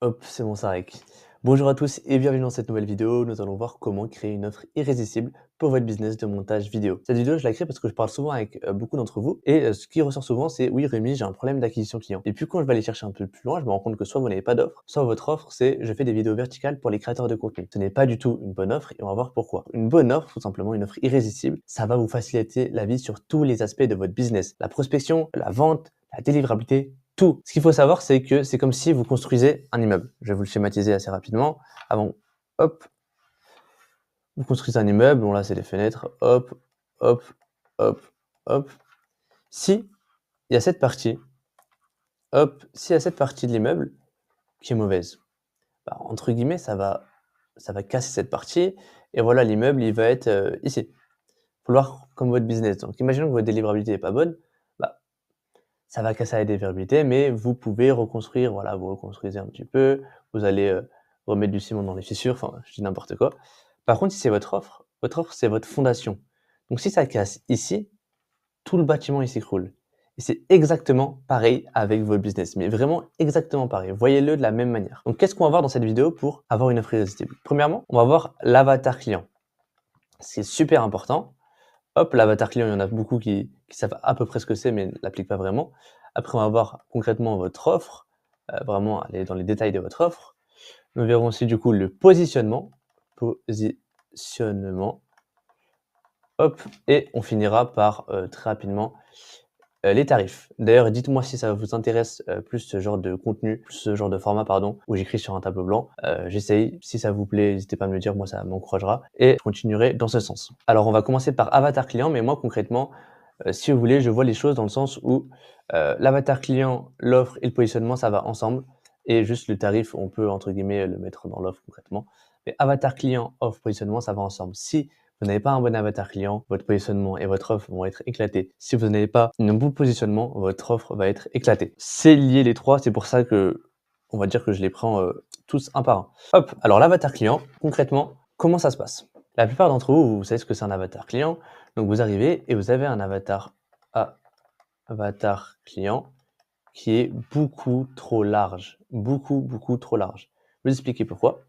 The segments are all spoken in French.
Hop, c'est bon, ça rec. Bonjour à tous et bienvenue dans cette nouvelle vidéo. Nous allons voir comment créer une offre irrésistible pour votre business de montage vidéo. Cette vidéo, je la crée parce que je parle souvent avec beaucoup d'entre vous et ce qui ressort souvent, c'est oui, Rémi, j'ai un problème d'acquisition client. Et puis quand je vais aller chercher un peu plus loin, je me rends compte que soit vous n'avez pas d'offre, soit votre offre, c'est je fais des vidéos verticales pour les créateurs de contenu. Ce n'est pas du tout une bonne offre et on va voir pourquoi. Une bonne offre, tout simplement une offre irrésistible, ça va vous faciliter la vie sur tous les aspects de votre business. La prospection, la vente, la délivrabilité, tout. Ce qu'il faut savoir, c'est que c'est comme si vous construisez un immeuble. Je vais vous le schématiser assez rapidement. Avant, hop, vous construisez un immeuble. Bon, là, c'est les fenêtres. Hop, hop, hop, hop. Si il y a cette partie, hop, s'il y a cette partie de l'immeuble qui est mauvaise, bah, entre guillemets, ça va casser cette partie. Et voilà, l'immeuble, il va être ici. Vouloir comme votre business. Donc, imaginons que votre délivrabilité n'est pas bonne. Bah, ça va casser la délivrabilité, mais vous pouvez reconstruire, voilà, vous reconstruisez un petit peu, vous allez, remettre du ciment dans les fissures, enfin, je dis n'importe quoi. Par contre, si c'est votre offre, c'est votre fondation. Donc si ça casse ici, tout le bâtiment, il s'écroule. Et c'est exactement pareil avec votre business, mais vraiment exactement pareil. Voyez-le de la même manière. Donc qu'est-ce qu'on va voir dans cette vidéo pour avoir une offre irrésistible? Premièrement, on va voir l'avatar client. C'est super important. Hop, l'avatar client, il y en a beaucoup qui savent à peu près ce que c'est, mais ne l'appliquent pas vraiment. Après, on va voir concrètement votre offre, vraiment aller dans les détails de votre offre. Nous verrons aussi du coup le positionnement. Positionnement. Hop, et on finira par très rapidement les tarifs. D'ailleurs, dites-moi si ça vous intéresse plus ce genre de contenu, plus ce genre de format, pardon, où j'écris sur un tableau blanc. J'essaye. Si ça vous plaît, n'hésitez pas à me le dire, moi ça m'encouragera. Et je continuerai dans ce sens. Alors, on va commencer par avatar client, mais moi concrètement, si vous voulez, je vois les choses dans le sens où l'avatar client, l'offre et le positionnement, ça va ensemble. Et juste le tarif, on peut entre guillemets le mettre dans l'offre concrètement. Mais avatar client, offre, positionnement, ça va ensemble. Si vous n'avez pas un bon avatar client, votre positionnement et votre offre vont être éclatés. Si vous n'avez pas un bon positionnement, votre offre va être éclatée. C'est lié les trois, c'est pour ça que on va dire que je les prends tous un par un. Hop, alors l'avatar client, concrètement, comment ça se passe? La plupart d'entre vous, vous savez ce que c'est un avatar client. Donc vous arrivez et vous avez un avatar client qui est beaucoup trop large. Beaucoup trop large. Je vais vous expliquer pourquoi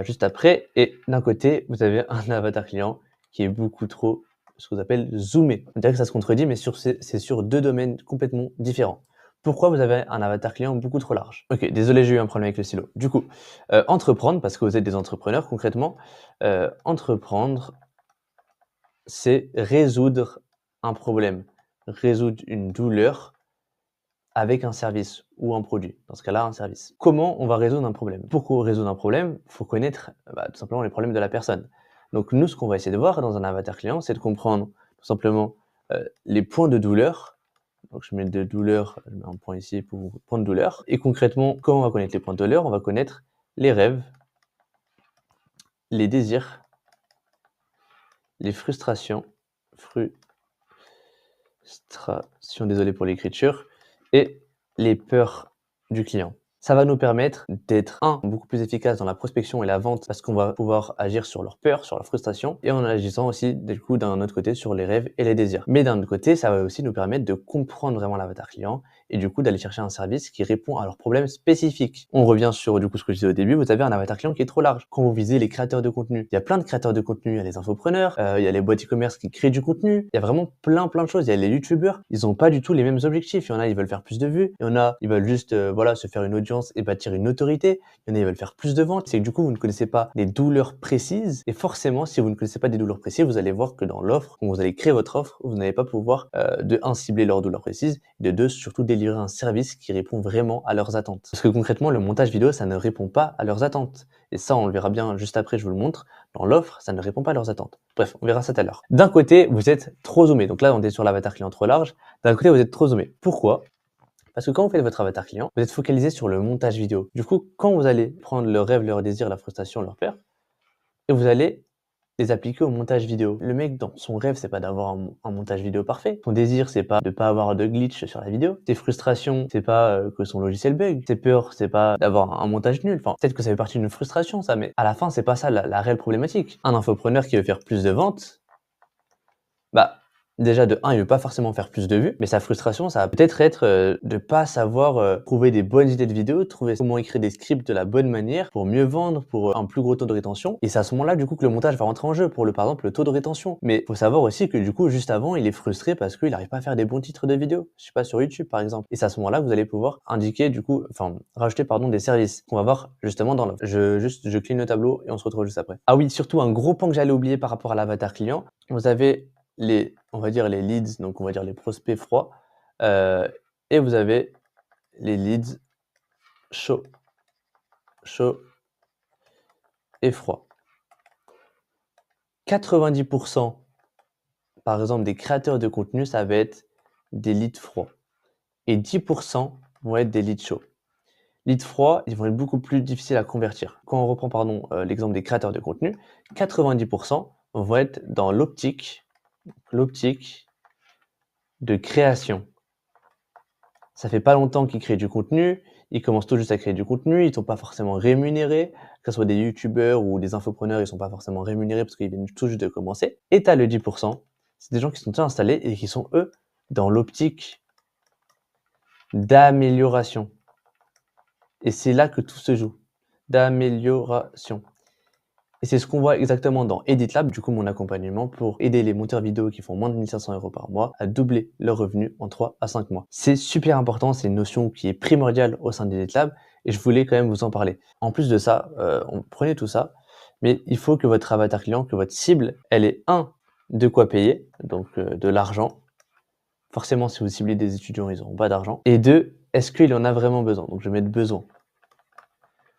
juste après. Et d'un côté, vous avez un avatar client qui est beaucoup trop, ce qu'on appelle zoomé. On dirait que ça se contredit, mais c'est sur deux domaines complètement différents. Pourquoi vous avez un avatar client beaucoup trop large? Ok, désolé, j'ai eu un problème avec le stylo. Du coup, entreprendre, parce que vous êtes des entrepreneurs concrètement, entreprendre, c'est résoudre un problème, résoudre une douleur avec un service ou un produit. Dans ce cas-là, un service. Comment on va résoudre un problème? Pour résoudre un problème, il faut connaître tout simplement les problèmes de la personne. Donc nous, ce qu'on va essayer de voir dans un avatar client, c'est de comprendre tout simplement les points de douleur. Donc je mets de douleur, je mets un point ici pour point de douleur. Et concrètement, comment on va connaître les points de douleur? On va connaître les rêves, les désirs, les frustrations, désolé pour l'écriture, et les peurs du client. Ça va nous permettre d'être, beaucoup plus efficace dans la prospection et la vente parce qu'on va pouvoir agir sur leurs peurs, sur leurs frustrations et en agissant aussi, du coup, d'un autre côté, sur les rêves et les désirs. Mais d'un autre côté, ça va aussi nous permettre de comprendre vraiment l'avatar client et du coup, d'aller chercher un service qui répond à leurs problèmes spécifiques. On revient sur, du coup, ce que je disais au début, vous avez un avatar client qui est trop large. Quand vous visez les créateurs de contenu, il y a plein de créateurs de contenu, il y a les infopreneurs, il y a les boîtes e-commerce qui créent du contenu, il y a vraiment plein de choses. Il y a les youtubeurs, ils ont pas du tout les mêmes objectifs. Il y en a, ils veulent faire plus de vues, il y en a, ils veulent juste, voilà, se faire une audience et bâtir une autorité. Il y en a, ils veulent faire plus de ventes. C'est que du coup, vous ne connaissez pas des douleurs précises et forcément, si vous ne connaissez pas des douleurs précises, vous allez voir que dans l'offre, quand vous allez créer votre offre, vous n'allez pas pouvoir, de un, cibler leurs douleurs précises, de deux, surtout délivrer un service qui répond vraiment à leurs attentes. Parce que concrètement, le montage vidéo, ça ne répond pas à leurs attentes. Et ça, on le verra bien juste après, je vous le montre. Dans l'offre, ça ne répond pas à leurs attentes. Bref, on verra ça tout à l'heure. D'un côté, vous êtes trop zoomé. Donc là, on est sur l'avatar client trop large. D'un côté, vous êtes trop zoomé. Pourquoi? Parce que quand vous faites votre avatar client, vous êtes focalisé sur le montage vidéo. Du coup, quand vous allez prendre leur rêve, leur désir, la frustration, leur peur, et vous allez les appliquer au montage vidéo. Le mec, dans son rêve, c'est pas d'avoir un montage vidéo parfait. Son désir, c'est pas de pas avoir de glitch sur la vidéo. Ses frustrations, c'est pas que son logiciel bug. Ses peurs, c'est pas d'avoir un montage nul. Enfin, peut-être que ça fait partie d'une frustration, ça, mais à la fin, c'est pas ça la réelle problématique. Un infopreneur qui veut faire plus de ventes, bah, Déjà de 1, il veut pas forcément faire plus de vues, mais sa frustration, ça va peut-être être, de pas savoir, trouver des bonnes idées de vidéos, trouver comment écrire des scripts de la bonne manière pour mieux vendre, pour, un plus gros taux de rétention et c'est à ce moment-là, du coup, que le montage va rentrer en jeu pour par exemple, le taux de rétention. Mais faut savoir aussi que, du coup, juste avant, il est frustré parce qu'il arrive pas à faire des bons titres de vidéos, je sais pas, sur YouTube, par exemple et c'est à ce moment-là que vous allez pouvoir indiquer, du coup rajouter, pardon, des services qu'on va voir justement dans l'offre. Je cligne le tableau et on se retrouve juste après. Ah oui, surtout un gros point que j'allais oublier par rapport à l'avatar client, vous avez on va dire les leads, donc on va dire les prospects froids, et vous avez les leads chauds et froids. 90 par exemple des créateurs de contenu, ça va être des leads froids et 10 vont être des leads chauds. Leads froids, ils vont être beaucoup plus difficiles à convertir. Quand on reprend pardon, l'exemple des créateurs de contenu, 90 vont être dans l'optique de création. Ça fait pas longtemps qu'ils créent du contenu, ils commencent tout juste à créer du contenu, ils sont pas forcément rémunérés, que ce soit des youtubeurs ou des infopreneurs, ils sont pas forcément rémunérés parce qu'ils viennent tout juste de commencer. Et tu as le 10 c'est des gens qui sont déjà installés et qui sont, eux, dans l'optique d'amélioration. Et c'est là que tout se joue, d'amélioration. Et c'est ce qu'on voit exactement dans EditLab, du coup mon accompagnement pour aider les monteurs vidéo qui font moins de 1 500 € par mois à doubler leurs revenus en 3 à 5 mois. C'est super important, c'est une notion qui est primordiale au sein d'EditLab et je voulais quand même vous en parler. En plus de ça, prenez tout ça, mais il faut que votre avatar client, que votre cible, elle ait de quoi payer, donc de l'argent. Forcément, si vous ciblez des étudiants, ils n'auront pas d'argent. Et 2, est-ce qu'il en a vraiment besoin? Donc je vais mettre besoin.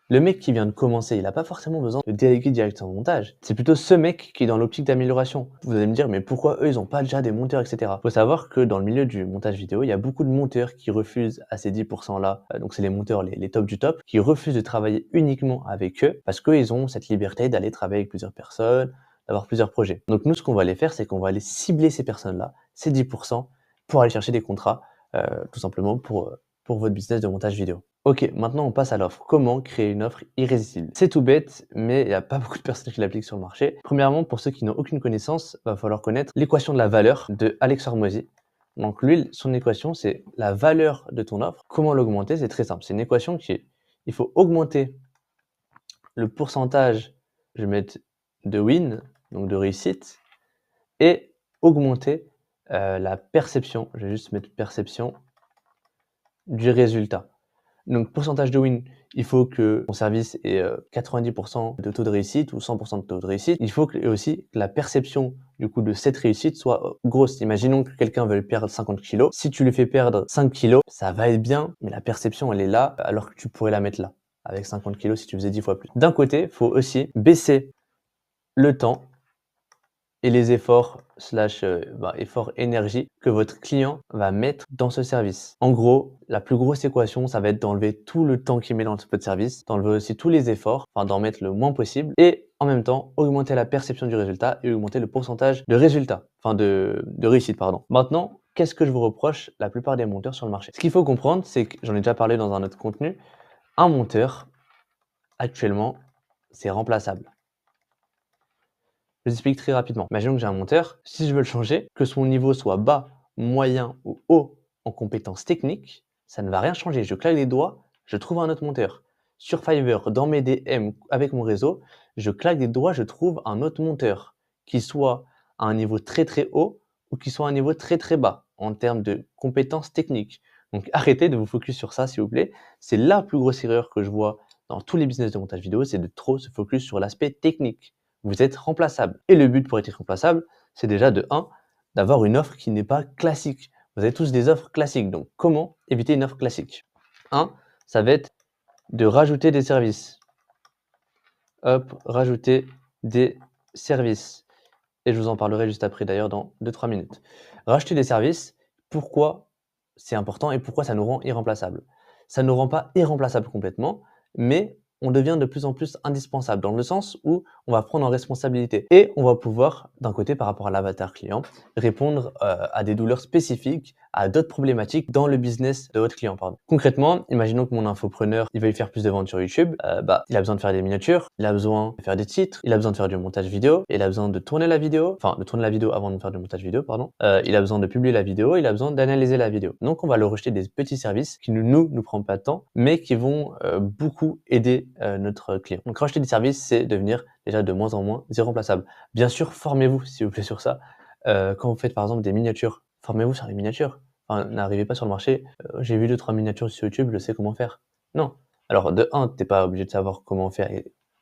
Le mec qui vient de commencer, il n'a pas forcément besoin de déléguer directement au montage. C'est plutôt ce mec qui est dans l'optique d'amélioration. Vous allez me dire, mais pourquoi eux, ils n'ont pas déjà des monteurs, etc. Faut savoir que dans le milieu du montage vidéo, il y a beaucoup de monteurs qui refusent à ces 10% là, donc c'est les monteurs, les tops du top, qui refusent de travailler uniquement avec eux parce qu'ils ont cette liberté d'aller travailler avec plusieurs personnes, d'avoir plusieurs projets. Donc nous, ce qu'on va aller faire, c'est qu'on va aller cibler ces personnes-là, ces 10%, pour aller chercher des contrats, tout simplement pour votre business de montage vidéo. Ok, maintenant on passe à l'offre. Comment créer une offre irrésistible? C'est tout bête, mais il n'y a pas beaucoup de personnes qui l'appliquent sur le marché. Premièrement, pour ceux qui n'ont aucune connaissance, il va falloir connaître l'équation de la valeur de Alex Hormozy. Donc lui, son équation, c'est la valeur de ton offre. Comment l'augmenter? C'est très simple. C'est une équation qui est, il faut augmenter le pourcentage, je vais mettre de win, donc de réussite, et augmenter la perception, je vais juste mettre perception du résultat. Donc pourcentage de win, il faut que ton service ait 90% de taux de réussite ou 100% de taux de réussite. Il faut aussi que la perception du coup de cette réussite soit grosse. Imaginons que quelqu'un veuille perdre 50 kg. Si tu lui fais perdre 5 kg, ça va être bien, mais la perception elle est là alors que tu pourrais la mettre là avec 50 kg si tu faisais 10 fois plus. D'un côté, il faut aussi baisser le temps et les efforts efforts énergie que votre client va mettre dans ce service. En gros, la plus grosse équation, ça va être d'enlever tout le temps qu'il met dans ce service, d'enlever aussi tous les efforts, d'en mettre le moins possible et en même temps augmenter la perception du résultat et augmenter le pourcentage de résultats, de réussite, pardon. Maintenant, qu'est-ce que je vous reproche la plupart des monteurs sur le marché? Ce qu'il faut comprendre, c'est que j'en ai déjà parlé dans un autre contenu, un monteur, actuellement, c'est remplaçable. Je vous explique très rapidement. Imaginons que j'ai un monteur, si je veux le changer, que son niveau soit bas, moyen ou haut en compétences techniques, ça ne va rien changer. Je claque les doigts, je trouve un autre monteur. Sur Fiverr, dans mes DM, avec mon réseau, je claque des doigts, je trouve un autre monteur qui soit à un niveau très très haut ou qui soit à un niveau très très bas en termes de compétences techniques. Donc arrêtez de vous focus sur ça, s'il vous plaît. C'est la plus grosse erreur que je vois dans tous les business de montage vidéo, c'est de trop se focus sur l'aspect technique. Vous êtes remplaçable. Et le but pour être remplaçable, c'est déjà de 1, d'avoir une offre qui n'est pas classique. Vous avez tous des offres classiques. Donc, comment éviter une offre classique? 1, ça va être de rajouter des services. Hop, rajouter des services. Et je vous en parlerai juste après d'ailleurs dans 2-3 minutes. Rajouter des services, pourquoi c'est important et pourquoi ça nous rend irremplaçables? Ça ne nous rend pas irremplaçables complètement, mais on devient de plus en plus indispensable dans le sens où on va prendre en responsabilité et on va pouvoir, d'un côté, par rapport à l'avatar client, répondre à des douleurs spécifiques, à d'autres problématiques dans le business de votre client, pardon. Concrètement, imaginons que mon infopreneur, il veuille faire plus de ventes sur YouTube, il a besoin de faire des miniatures, il a besoin de faire des titres, il a besoin de faire du montage vidéo, il a besoin de tourner la vidéo, enfin de tourner la vidéo avant de faire du montage vidéo, pardon. Il a besoin de publier la vidéo, il a besoin d'analyser la vidéo. Donc on va leur rejeter des petits services qui nous prennent pas de temps, mais qui vont beaucoup aider notre client. Donc racheter des services, c'est devenir déjà de moins en moins irremplaçable. Bien sûr, formez-vous s'il vous plaît sur ça. Quand vous faites par exemple des miniatures, formez-vous sur les miniatures. Enfin, n'arrivez pas sur le marché, j'ai vu 2-3 miniatures sur YouTube, je sais comment faire. Non. Alors de 1, tu n'es pas obligé de savoir comment faire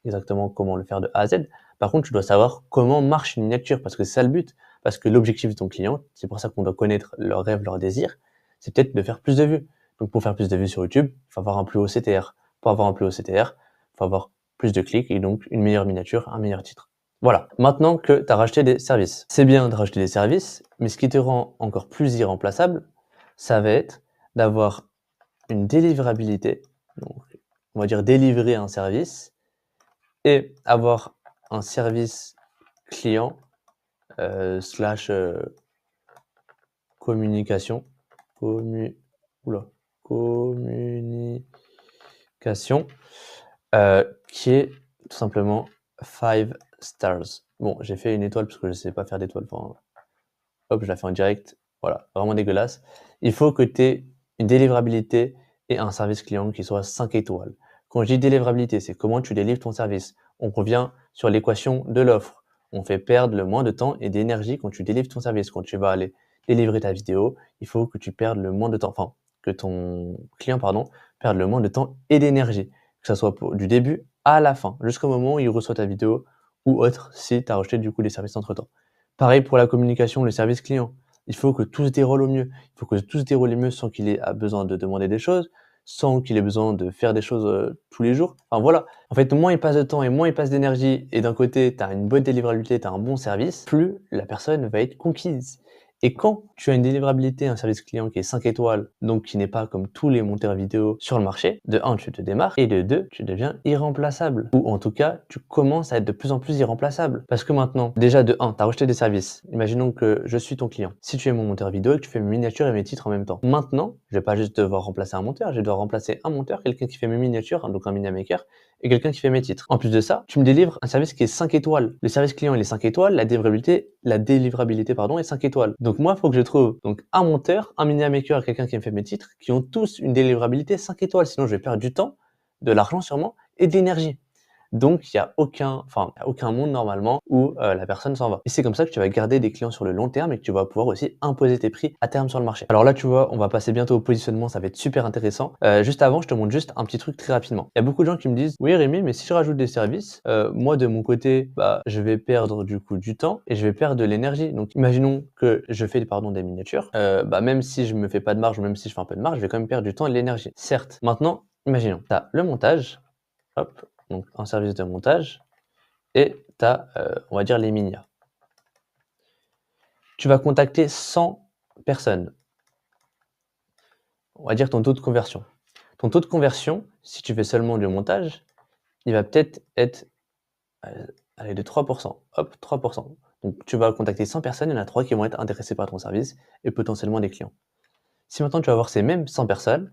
exactement comment le faire de A à Z. Par contre, tu dois savoir comment marche une miniature parce que c'est ça le but. Parce que l'objectif de ton client, c'est pour ça qu'on doit connaître leurs rêves, leurs désirs, c'est peut-être de faire plus de vues. Donc pour faire plus de vues sur YouTube, il faut avoir un plus haut CTR. Pour avoir un plus haut CTR, il faut avoir plus de clics et donc une meilleure miniature, un meilleur titre. Voilà, maintenant que tu as racheté des services. C'est bien de racheter des services, mais ce qui te rend encore plus irremplaçable, ça va être d'avoir une délivrabilité, donc on va dire délivrer un service, et avoir un service client slash communication, communication, qui est tout simplement 5 stars. Bon, j'ai fait une étoile parce que je sais pas faire d'étoile. Enfin, hop, je la fais en direct. Voilà, vraiment dégueulasse. Il faut que tu aies une délivrabilité et un service client qui soit 5 étoiles. Quand je dis délivrabilité, c'est comment tu délivres ton service. On revient sur l'équation de l'offre. On fait perdre le moins de temps et d'énergie quand tu délivres ton service. Quand tu vas aller délivrer ta vidéo, il faut que tu perdes le moins de temps, enfin, que ton client, pardon, perde le moins de temps et d'énergie. Que ce soit du début à la fin, jusqu'au moment où il reçoit ta vidéo ou autre, si tu as rejeté du coup les services entre-temps. Pareil pour la communication, le service client. Il faut que tout se déroule au mieux. Il faut que tout se déroule au mieux sans qu'il ait besoin de demander des choses, sans qu'il ait besoin de faire des choses tous les jours. Enfin voilà. En fait, moins il passe de temps et moins il passe d'énergie, et d'un côté, tu as une bonne délivrabilité, tu as un bon service, plus la personne va être conquise. Et quand tu as une délivrabilité, un service client qui est 5 étoiles, donc qui n'est pas comme tous les monteurs vidéo sur le marché, de 1, tu te démarques, et de 2, tu deviens irremplaçable. Ou en tout cas, tu commences à être de plus en plus irremplaçable. Parce que maintenant, déjà de 1, tu as rejeté des services. Imaginons que je suis ton client. Si tu es mon monteur vidéo et que tu fais mes miniatures et mes titres en même temps. Maintenant, je vais pas juste devoir remplacer un monteur, je vais devoir remplacer un monteur, quelqu'un qui fait mes miniatures, donc un miniamaker, et quelqu'un qui fait mes titres. En plus de ça, tu me délivres un service qui est 5 étoiles. Le service client, il est 5 étoiles, la délivrabilité pardon, est 5 étoiles. Donc moi, il faut que je trouve donc un monteur, un miniamaker et quelqu'un qui me fait mes titres, qui ont tous une délivrabilité 5 étoiles. Sinon, je vais perdre du temps, de l'argent sûrement, et de l'énergie. Donc, il y a aucun monde normalement où la personne s'en va. Et c'est comme ça que tu vas garder des clients sur le long terme et que tu vas pouvoir aussi imposer tes prix à terme sur le marché. Alors là, tu vois, on va passer bientôt au positionnement, ça va être super intéressant. Juste avant, je te montre juste un petit truc très rapidement. Il y a beaucoup de gens qui me disent, oui Rémi, mais si je rajoute des services, moi de mon côté, je vais perdre du coup du temps et je vais perdre de l'énergie. Donc, imaginons que je fais des miniatures, même si je me fais pas de marge ou même si je fais un peu de marge, je vais quand même perdre du temps et de l'énergie. Certes. Maintenant, imaginons, tu as le montage, hop, donc un service de montage, et tu as, on va dire, les minias. Tu vas contacter 100 personnes. On va dire ton taux de conversion. Ton taux de conversion, si tu fais seulement du montage, il va peut-être être, de 3%. Hop, 3%. Donc tu vas contacter 100 personnes, il y en a 3 qui vont être intéressées par ton service et potentiellement des clients. Si maintenant tu vas voir ces mêmes 100 personnes,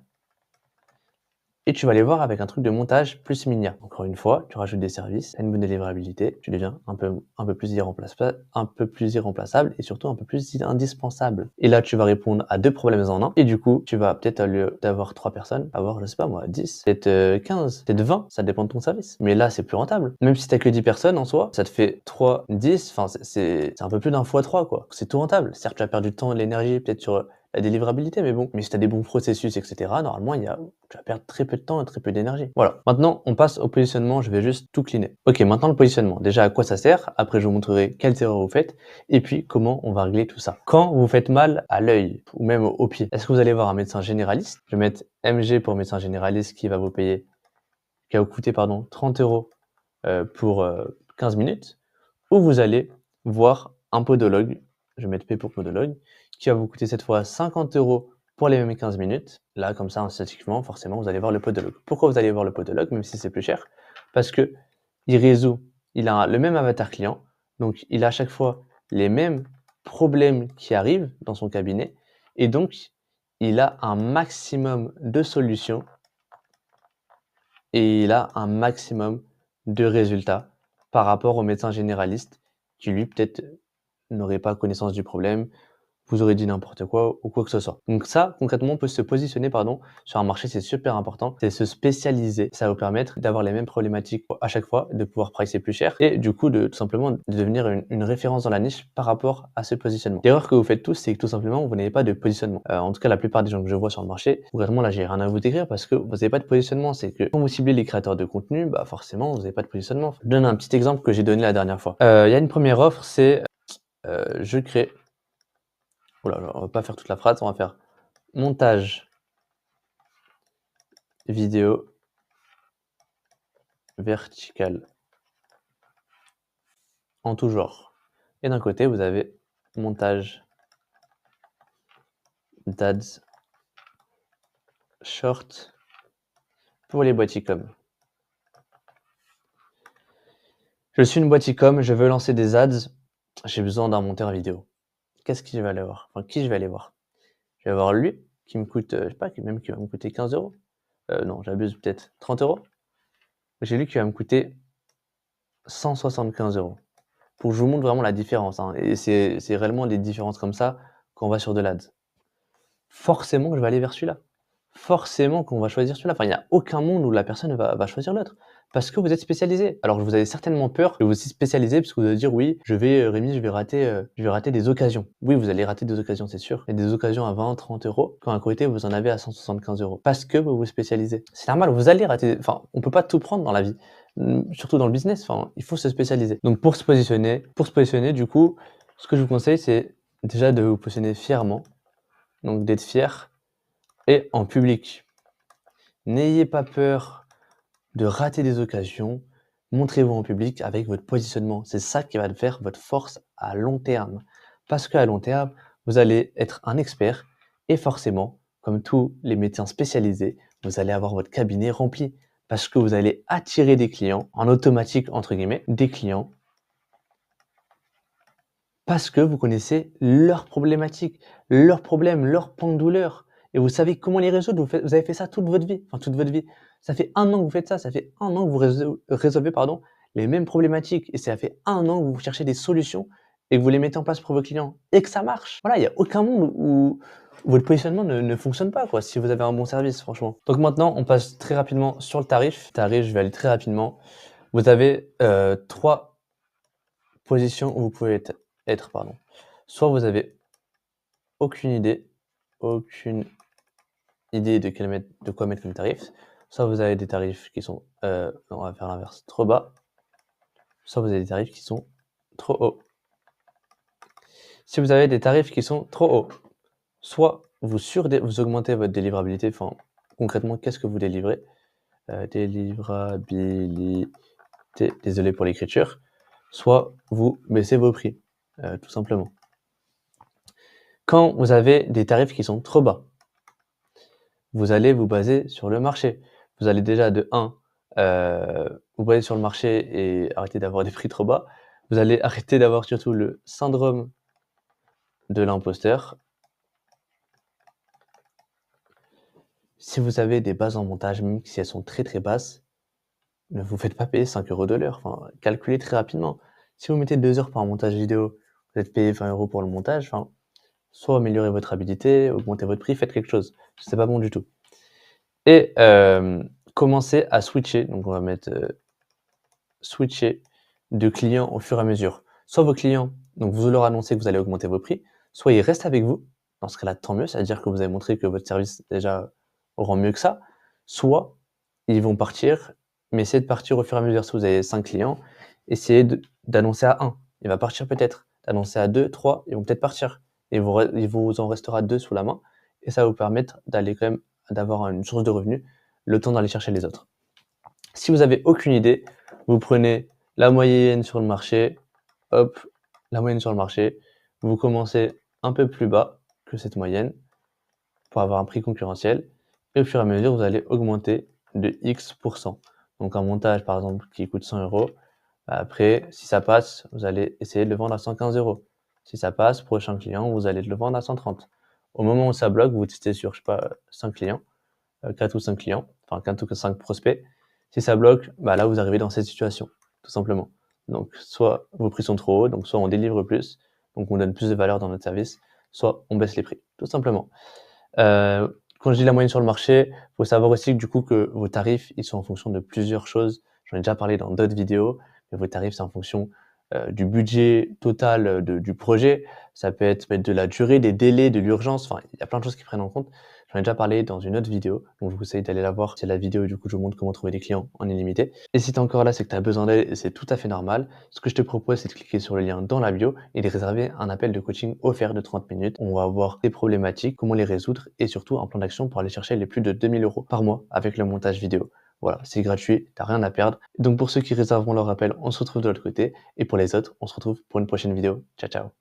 et tu vas les voir avec un truc de montage plus Minia. Encore une fois, tu rajoutes des services, une bonne délivrabilité, tu deviens un peu plus irremplaçable et surtout un peu plus indispensable. Et là, tu vas répondre à 2 problèmes en un. Et du coup, tu vas peut-être, au lieu d'avoir 3 personnes, avoir, je sais pas moi, 10, peut-être 15, peut-être 20, ça dépend de ton service. Mais là, c'est plus rentable. Même si t'as que 10 personnes en soi, ça te fait 3, 10, enfin, c'est un peu plus d'un fois 3, quoi. C'est tout rentable. Certes, tu vas perdre du temps et de l'énergie peut-être sur la délivrabilité, mais bon. Mais si tu as des bons processus, etc., normalement, tu vas perdre très peu de temps et très peu d'énergie. Voilà. Maintenant, on passe au positionnement. Je vais juste tout cleaner. Ok, maintenant le positionnement. Déjà, à quoi ça sert? Après, je vous montrerai quelles erreurs vous faites et puis comment on va régler tout ça. Quand vous faites mal à l'œil ou même au pied, est-ce que vous allez voir un médecin généraliste? Je vais mettre MG pour médecin généraliste qui va vous coûter 30 € pour 15 minutes, ou vous allez voir un podologue. Je vais mettre P pour podologue, qui va vous coûter cette fois 50 € pour les mêmes 15 minutes. Là, comme ça, instinctivement, forcément, vous allez voir le podologue. Pourquoi vous allez voir le podologue, même si c'est plus cher? Parce que il résout il a le même avatar client, donc il a à chaque fois les mêmes problèmes qui arrivent dans son cabinet et donc il a un maximum de solutions et il a un maximum de résultats par rapport au médecin généraliste qui lui peut-être n'aurait pas connaissance du problème, vous aurez dit n'importe quoi ou quoi que ce soit. Donc ça, concrètement, on peut se positionner, sur un marché, c'est super important. C'est se spécialiser. Ça va vous permettre d'avoir les mêmes problématiques à chaque fois, de pouvoir pricer plus cher et du coup, de tout simplement de devenir une référence dans la niche par rapport à ce positionnement. L'erreur que vous faites tous, c'est que tout simplement, vous n'avez pas de positionnement. En tout cas, la plupart des gens que je vois sur le marché, concrètement, là, j'ai rien à vous décrire parce que vous n'avez pas de positionnement. C'est que quand vous ciblez les créateurs de contenu, bah forcément, vous n'avez pas de positionnement. Je donne un petit exemple que j'ai donné la dernière fois. Il y a une première offre, c'est je crée. Oula, on va pas faire toute la phrase, on va faire montage vidéo vertical en tout genre. Et d'un côté, vous avez montage d'ads short pour les boîticom. Je suis une boîticom, je veux lancer des ads, j'ai besoin d'un monteur vidéo. Qu'est-ce que je vais aller voir? Enfin, qui je vais aller voir? Je vais voir lui, qui me coûte, je sais pas, qui va me coûter 15 €. Non, j'abuse, peut-être 30 €. J'ai lui qui va me coûter 175 €. Pour que je vous montre vraiment la différence, hein, et c'est réellement des différences comme ça quand on va sur de l'ads. Forcément que je vais aller vers celui-là. Forcément qu'on va choisir celui-là. Enfin, il n'y a aucun monde où la personne va choisir l'autre. Parce que vous êtes spécialisé. Alors vous avez certainement peur de vous spécialiser parce que vous allez dire oui, Rémi, je vais rater des occasions. Oui, vous allez rater des occasions, c'est sûr. Et des occasions à 20, 30 €, quand à côté vous en avez à 175 €. Parce que vous vous spécialisez. C'est normal, vous allez rater. Enfin, on peut pas tout prendre dans la vie. Surtout dans le business. Enfin, il faut se spécialiser. Donc pour se positionner, du coup, ce que je vous conseille, c'est déjà de vous positionner fièrement. Donc d'être fier et en public. N'ayez pas peur de rater des occasions. Montrez-vous en public avec votre positionnement. C'est ça qui va faire votre force à long terme. Parce qu'à long terme, vous allez être un expert et forcément, comme tous les médecins spécialisés, vous allez avoir votre cabinet rempli. Parce que vous allez attirer des clients en automatique, entre guillemets, des clients. Parce que vous connaissez leurs problématiques, leurs problèmes, leurs points de douleur et vous savez comment les résoudre. Vous avez fait ça toute votre vie, enfin toute votre vie. Ça fait 1 an que vous faites ça, ça fait 1 an que vous résolvez les mêmes problématiques et ça fait 1 an que vous cherchez des solutions et que vous les mettez en place pour vos clients et que ça marche. Voilà, il y a aucun monde où votre positionnement ne fonctionne pas, quoi, si vous avez un bon service, franchement. Donc maintenant, on passe très rapidement sur le tarif. Tarif, je vais aller très rapidement. Vous avez 3 positions où vous pouvez être. Soit vous avez aucune idée de quoi mettre comme tarif, soit vous avez des tarifs qui sont, on va faire l'inverse, trop bas, soit vous avez des tarifs qui sont trop hauts. Si vous avez des tarifs qui sont trop hauts, soit vous augmentez votre délivrabilité, enfin concrètement, qu'est-ce que vous délivrez? Délivrabilité, désolé pour l'écriture, soit vous baissez vos prix, tout simplement. Quand vous avez des tarifs qui sont trop bas, vous allez vous baser sur le marché. Vous allez déjà de 1, vous baser sur le marché et arrêter d'avoir des prix trop bas. Vous allez arrêter d'avoir surtout le syndrome de l'imposteur. Si vous avez des bases en montage, même si elles sont très, très basses, ne vous faites pas payer 5 € de l'heure. Enfin, calculez très rapidement. Si vous mettez 2 heures pour un montage vidéo, vous êtes payé 20 € pour le montage, enfin, soit améliorez votre habilité, augmentez votre prix, faites quelque chose. C'est pas bon du tout. Et commencez à switcher. Donc on va mettre switcher de clients au fur et à mesure. Soit vos clients, donc vous leur annoncez que vous allez augmenter vos prix, soit ils restent avec vous. Dans ce cas-là, tant mieux, c'est-à-dire que vous avez montré que votre service déjà rend mieux que ça. Soit ils vont partir, mais essayez de partir au fur et à mesure. Si vous avez 5 clients, essayez d'annoncer à 1. Il va partir peut-être. D'annoncer à 2, 3, ils vont peut-être partir. Et il vous en restera 2 sous la main. Et ça va vous permettre d'aller quand même d'avoir une source de revenus, le temps d'aller chercher les autres. Si vous n'avez aucune idée, vous prenez la moyenne sur le marché, hop, la moyenne sur le marché, vous commencez un peu plus bas que cette moyenne pour avoir un prix concurrentiel et au fur et à mesure, vous allez augmenter de X%. Donc un montage par exemple qui coûte 100 €, Après, si ça passe, vous allez essayer de le vendre à 115 €. Si ça passe, prochain client, vous allez le vendre à 130. Au moment où ça bloque, vous testez sur, je sais pas, 5 clients, 4 ou 5 clients, enfin 4 ou 5 prospects. Si ça bloque, bah, là, vous arrivez dans cette situation, tout simplement. Donc soit vos prix sont trop hauts, donc soit on délivre plus, donc on donne plus de valeur dans notre service, soit on baisse les prix, tout simplement. Quand je dis la moyenne sur le marché, faut savoir aussi que du coup que vos tarifs, ils sont en fonction de plusieurs choses. J'en ai déjà parlé dans d'autres vidéos, mais vos tarifs, c'est en fonction, du budget total, du projet. Ça peut être de la durée, des délais, de l'urgence, enfin, il y a plein de choses qui prennent en compte. J'en ai déjà parlé dans une autre vidéo, donc je vous conseille d'aller la voir. C'est la vidéo, du coup, je vous montre comment trouver des clients en illimité. Et si tu es encore là, c'est que tu as besoin d'aide et c'est tout à fait normal. Ce que je te propose, c'est de cliquer sur le lien dans la bio et de réserver un appel de coaching offert de 30 minutes. On va voir tes problématiques, comment les résoudre et surtout un plan d'action pour aller chercher les plus de 2 000 € par mois avec le montage vidéo. Voilà, c'est gratuit, t'as rien à perdre. Donc pour ceux qui réserveront leur appel, on se retrouve de l'autre côté et pour les autres, on se retrouve pour une prochaine vidéo. Ciao, ciao.